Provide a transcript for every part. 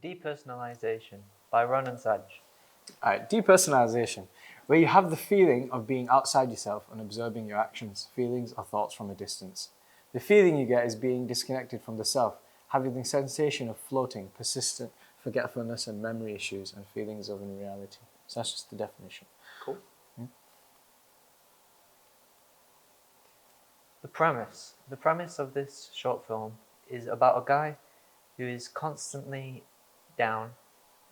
Depersonalization by Ron Saj. Alright, depersonalization, where you have the feeling of being outside yourself and observing your actions, feelings, or thoughts from a distance. The feeling you get is being disconnected from the self, having the sensation of floating, persistent forgetfulness and memory issues, and feelings of unreality. So that's just the definition. Cool. The premise of this short film is about a guy who is constantly down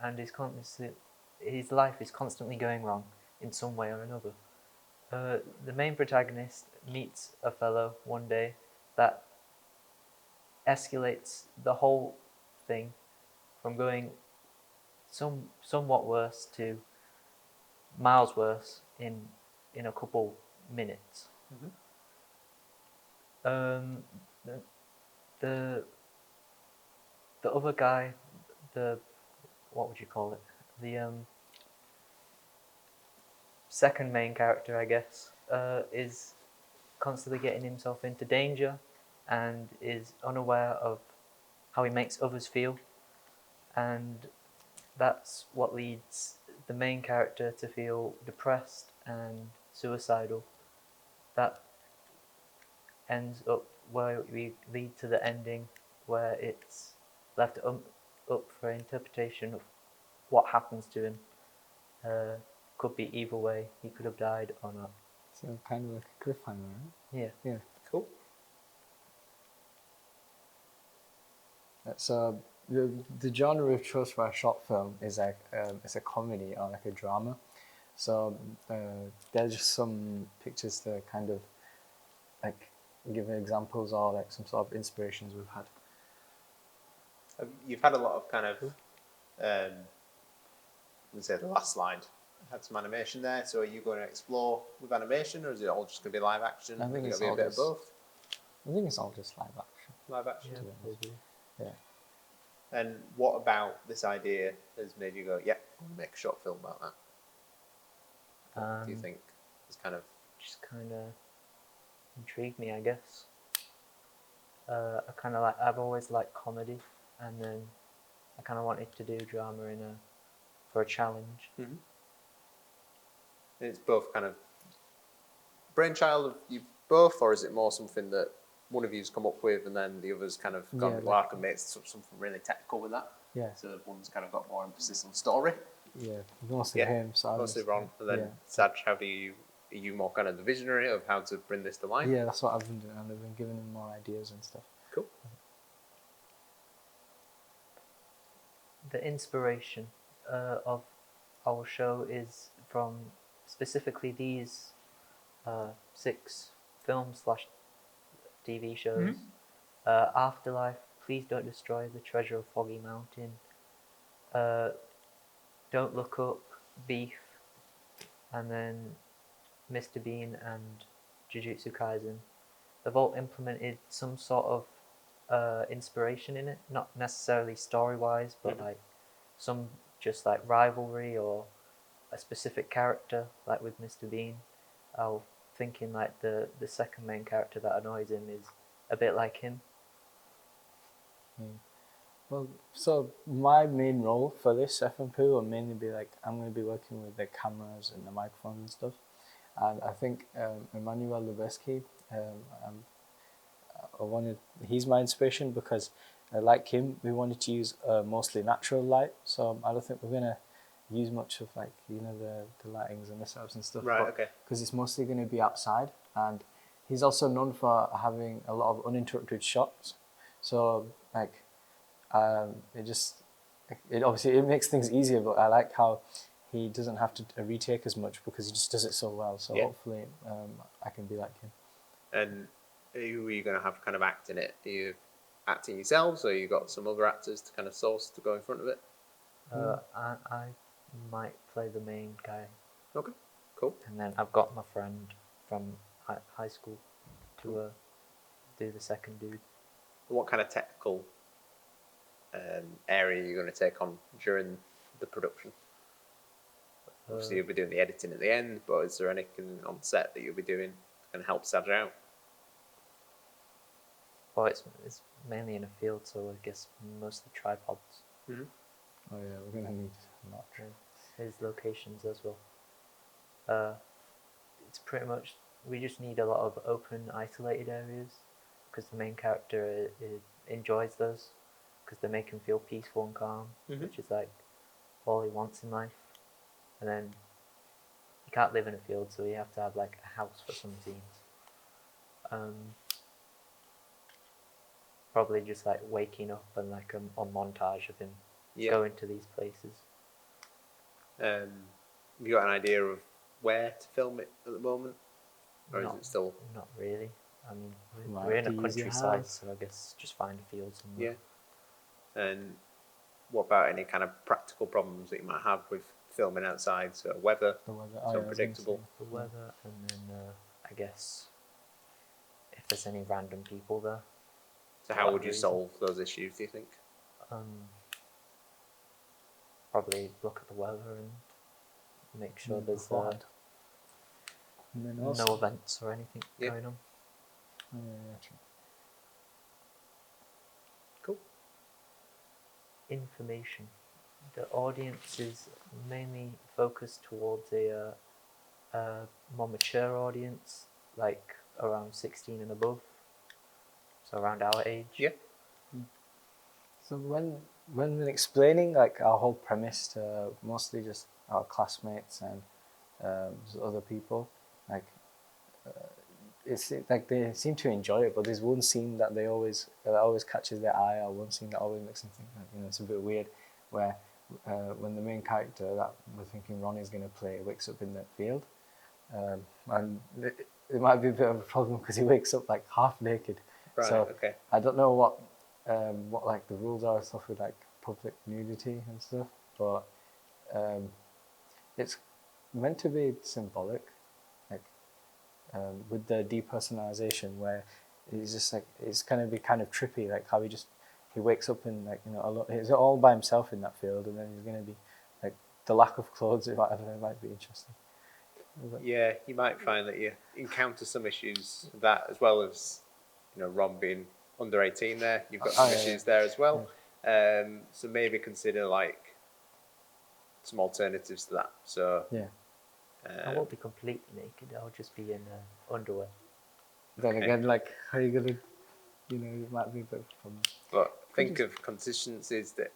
and his life is constantly going wrong in some way or another. The main protagonist meets a fellow one day that escalates the whole thing from going somewhat worse to miles worse in a couple minutes. The other guy, what would you call it? The second main character, I guess, is constantly getting himself into danger and is unaware of how he makes others feel, and that's what leads the main character to feel depressed and suicidal. That ends up where we lead to the ending, where it's left up for interpretation of what happens to him. Could be either way. He could have died or not. So kind of like a cliffhanger, right? Yeah. Yeah. Cool. So the genre we've chose for a short film is like it's a comedy or like a drama. So there's just some pictures to kind of like give examples or like some sort of inspirations we've had. You've had a lot of kind of, let's say the last slide had some animation there. So are you going to explore with animation, or is it all just going to be live action? I think it's be a all bit just, of both. I think it's all just live action. Live action. Yeah, probably. Yeah. And what about this idea has made you go, yeah, I want to make a short film about that? What do you think is kind of... Just kind of intrigued me, I guess. I've always liked comedy, and then I kind of wanted to do drama for a challenge. Mm-hmm. It's both kind of brainchild of you both, or is it more something that one of you's come up with and then the other's kind of gone to work and made something really technical with that? Yeah. So one's kind of got more emphasis on story. Yeah, mostly him. So mostly Ron. And then Saj, are you more kind of the visionary of how to bring this to life? Yeah, that's what I've been doing. I've been giving him more ideas and stuff. Cool. The inspiration of our show is from specifically these 6 film/TV shows. Afterlife, Please Don't Destroy the Treasure of Foggy Mountain, Don't Look Up, Beef, and then Mr. Bean and Jujutsu Kaisen. They've all implemented some sort of inspiration in it, not necessarily story-wise, but like some just like rivalry or a specific character, like with Mr. Bean. I was thinking like the second main character that annoys him is a bit like him. Well, so my main role for this FMP will mainly be like, I'm going to be working with the cameras and the microphones and stuff. And I think Emmanuel Lubezki, he's my inspiration because like him, we wanted to use mostly natural light. So I don't think we're going to use much of like, the lightings and the setups and stuff. Right, okay. Because it's mostly going to be outside. And he's also known for having a lot of uninterrupted shots. So like, it makes things easier, but I like how he doesn't have to retake as much because he just does it so well. So hopefully I can be like him. And who are you going to have kind of act in it? Are you acting yourselves, or you got some other actors to kind of source to go in front of it? I might play the main guy. Okay, cool. And then I've got my friend from high school to do the second dude. What kind of technical area are you going to take on during the production? Obviously, you'll be doing the editing at the end, but is there anything on set that you'll be doing to kind of help Saj out? Well, it's mainly in a field, so I guess mostly tripods. Mm-hmm. Oh yeah, we're gonna need a lot. His locations as well. It's pretty much, we just need a lot of open, isolated areas because the main character enjoys those because they make him feel peaceful and calm, which is like all he wants in life. And then you can't live in a field, so you have to have like a house for some scenes. Probably just like waking up and like a montage of him going to these places. Have you got an idea of where to film it at the moment? Or is it still... Not really. I mean, Might we're in a have to use your countryside, house. so I guess just find a field somewhere. Yeah. And what about any kind of practical problems that you might have with filming outside? So weather, The weather. it's unpredictable. The weather, and then I guess if there's any random people there. So how would you solve those issues, do you think? Probably look at the weather and make sure there's no events or anything going on. Yeah, true. Cool. Information. The audience is mainly focused towards a more mature audience, like around 16 and above, so around our age. Yeah. So when explaining like our whole premise to mostly just our classmates and just other people, like it's like they seem to enjoy it, but there's one scene that that always catches their eye, or one scene that always makes them think like, it's a bit weird, where when the main character that we're thinking Ron is going to play wakes up in that field, and it might be a bit of a problem because he wakes up like half naked. Right. So Okay. I don't know what like the rules are and stuff with like public nudity and stuff, but it's meant to be symbolic, like with the depersonalization, where it's just like it's gonna be kind of trippy, like how he wakes up in like he's all by himself in that field, and then he's gonna be like the lack of clothes. I don't know, it might be interesting. Yeah, you might find that you encounter some issues with that, as well as Ron being under 18 there. You've got some issues there as well. Yeah. So maybe consider like some alternatives to that. So yeah. I won't be completely naked. I'll just be in underwear. Then again, like how are you gonna, it might be a bit of a problem. But think of contingencies that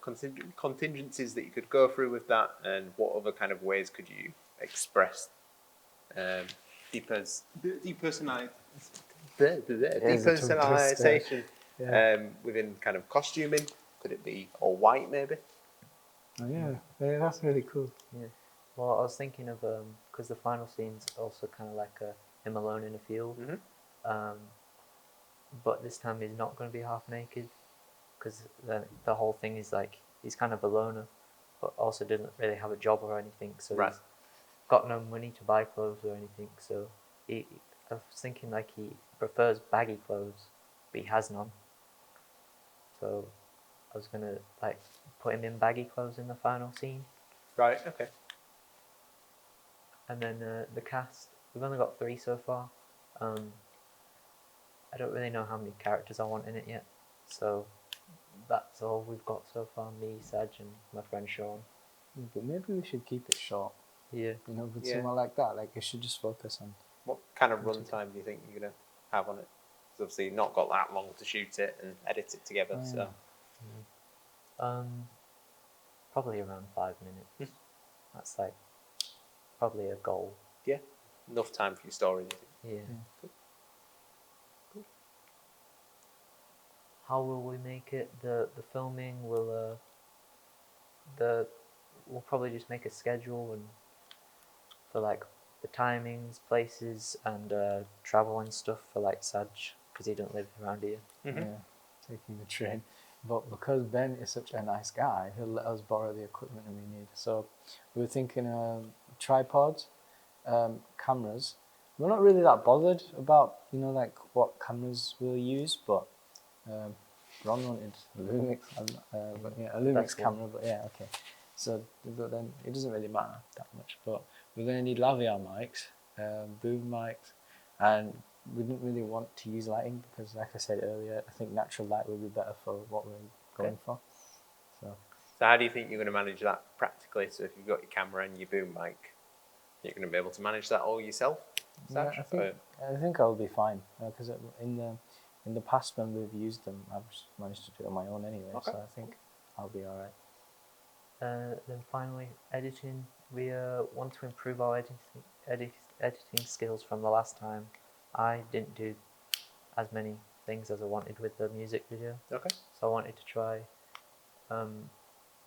you could go through with that, and what other kind of ways could you express depersonalization within kind of costuming? Could it be all white maybe? Oh yeah, that's really cool. Yeah. Well, I was thinking of because the final scene's also kind of like him alone in a field, but this time he's not going to be half naked because the whole thing is like he's kind of a loner, but also doesn't really have a job or anything, so he's got no money to buy clothes or anything. So I was thinking like he prefers baggy clothes, but he has none. So I was gonna like put him in baggy clothes in the final scene. Right. Okay. And then the cast, we've only got 3 so far. I don't really know how many characters I want in it yet, so that's all we've got so far. Me, Saj, and my friend Sean. But maybe we should keep it short. Yeah. With someone like that, like you should just focus on. What kind of runtime do you think you're gonna have on it? Because obviously you've not got that long to shoot it and edit it together. So. Probably around 5 minutes. That's like probably a goal. Yeah. Enough time for your story, do you think? Yeah. Cool. How will we make it? The filming will we'll probably just make a schedule and for like the timings, places, and travel and stuff for like Saj because he don't live around here. Yeah, taking the train. But because Ben is such a nice guy, he'll let us borrow the equipment we need. So we were thinking tripods, cameras. We're not really that bothered about like what cameras we'll use, but Ron wanted a Lumix, a Lumix camera. But yeah, okay. So but then it doesn't really matter that much. But we're going to need lavalier mics, boom mics, and we didn't really want to use lighting because, like I said earlier, I think natural light would be better for what we're going for. So So how do you think you're going to manage that practically? So if you've got your camera and your boom mic, you're going to be able to manage that all yourself? Yeah, Saj? I think I'll be fine because in the past when we've used them, I've just managed to do it on my own anyway. Okay. So I think I'll be all right. Then finally, editing. We want to improve our editing skills from the last time. I didn't do as many things as I wanted with the music video, Okay. so I wanted to try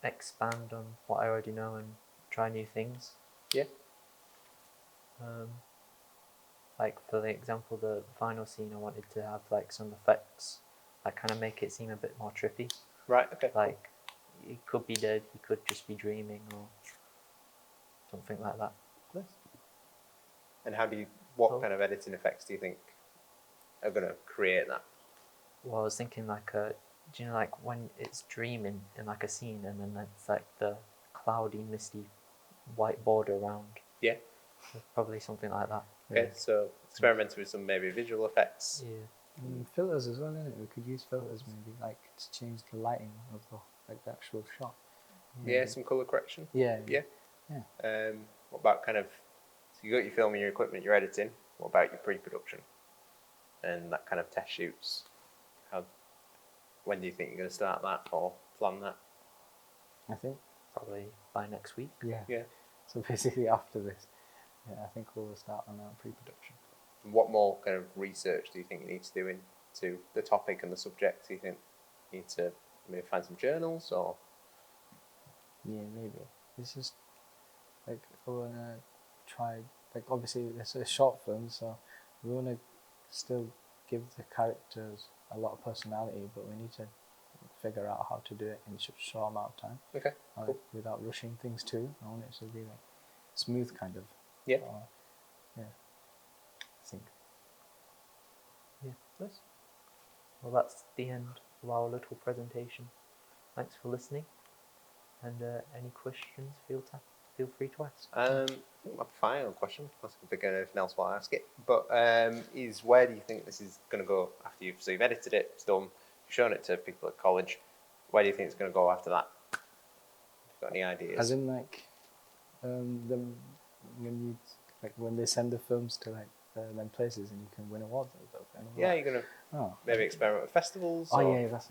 expand on what I already know and try new things. Yeah. Like for the example, the final scene, I wanted to have like some effects that kind of make it seem a bit more trippy. Right, okay. Like he could be dead, he could just be dreaming, or something like that. Nice. And what kind of editing effects do you think are going to create that? Well, I was thinking like, do you know, like when it's dreaming in like a scene, and then it's like the cloudy, misty, white border around. Yeah. Probably something like that. Okay, Yeah. so experiment with some maybe visual effects. Yeah. Filters as well, isn't it? We could use filters maybe, like to change the lighting of the actual shot. Yeah, some colour correction. Yeah. Yeah. What about kind of, so you got your film and your equipment, you're editing. What about your pre-production and that kind of test shoots? When do you think you're going to start that or plan that? I think. Probably by next week. Yeah. Yeah. So basically after this, I think we'll start on our pre-production. And what more kind of research do you think you need to do into the topic and the subject? Do you think you need to maybe find some journals or? Yeah, maybe. It's just like I wanna try. Like obviously it's a short film, so we wanna still give the characters a lot of personality, but we need to figure out how to do it in such a short amount of time. Okay. Cool. Without rushing things too. I want it to be like smooth kind of. Yeah. Yeah. I think. Yeah. Nice. Well, that's the end of our little presentation. Thanks for listening. And any questions, feel free to ask. I think my final question, I can think of anything else while I ask it, but is where do you think this is going to go after you've edited it, it's done, you've shown it to people at college, where do you think it's going to go after that? Have you got any ideas? As in like, them when they send the films to like them places and you can win awards and stuff. Yeah, you're going to maybe experiment with festivals? Oh or? yeah, that's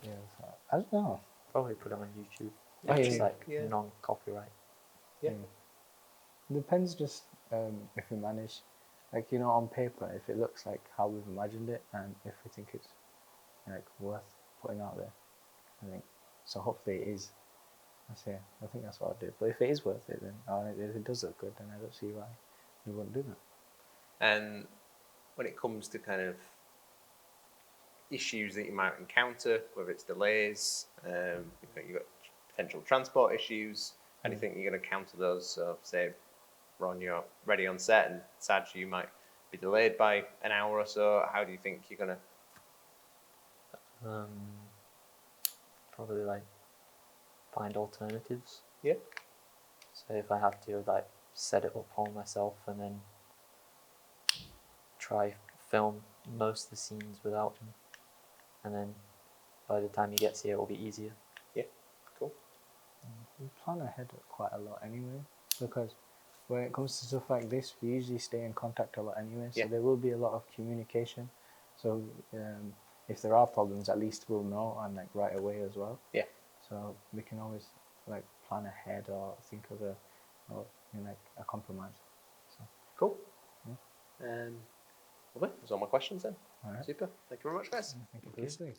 I don't know. Probably put it on YouTube. Oh, yeah, Just yeah. like non-copyright. Yeah. Depends just if we manage, like on paper, if it looks like how we've imagined it, and if we think it's like worth putting out there, I think so. Hopefully it is. I think that's what I'll do. But if it is worth it, then if it does look good, then I don't see why we wouldn't do that. And when it comes to kind of issues that you might encounter, whether it's delays, you've got potential transport issues, how do you think you're going to counter those? So say, Ron, you're ready on set, and Saj, you might be delayed by an hour or so. How do you think you're going to? Probably like find alternatives. Yeah. So if I have to like set it up all myself and then try film most of the scenes without him, and then by the time he gets here, it will be easier. Yeah. Cool. We plan ahead quite a lot anyway, because when it comes to stuff like this, we usually stay in contact a lot anyway. So there will be a lot of communication. So if there are problems, at least we'll know and like right away as well. Yeah. So we can always like plan ahead or think of a compromise. So Cool. Yeah. Well, those are all my questions then. all right. Super. Thank you very much, guys. Thank you for listening.